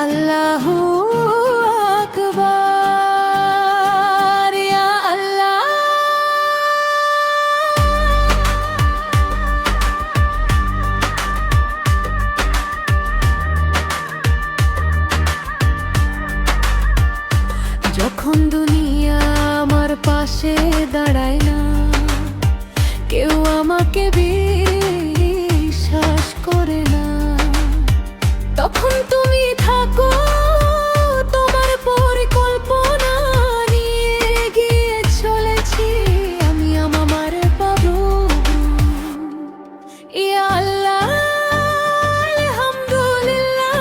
আল্লাহু আকবার, ইয়া আল্লাহ। যখন দুনিয়া আমার পাশে দাঁড়ায় না, কেউ আমাকে বিশ্বাস করে না, তখন তুমি থাকো তোমার পরিকল্পনা নিয়ে এগিয়ে চলেছি আমি আমার পাবো। ইয়া আল্লাহ, আলহামদুলিল্লাহ,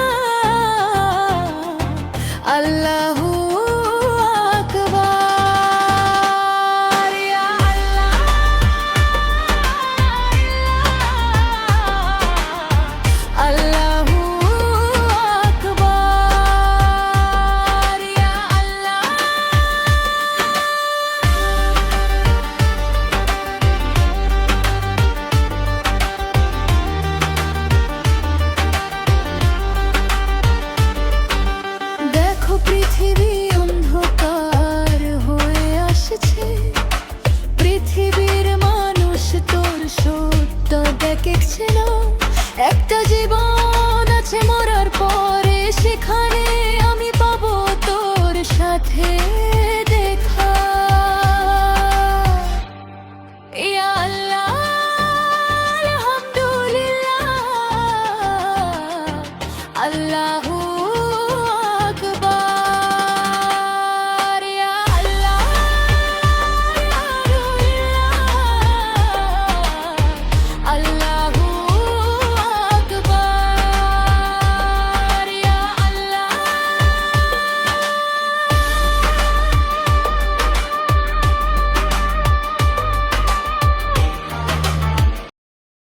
আল্লাহু আকবার, ইয়া আল্লাহ, আল্লাহু আকবার, ইয়া আল্লাহ। দেখো পৃথিবী অন্ধকার হয়ে আসছে, পৃথিবীর মানুষ তোর সত্য দেখছে না। একটা জীবন আছে মরার পরে, সেখানে আমি পাবো তোর সাথে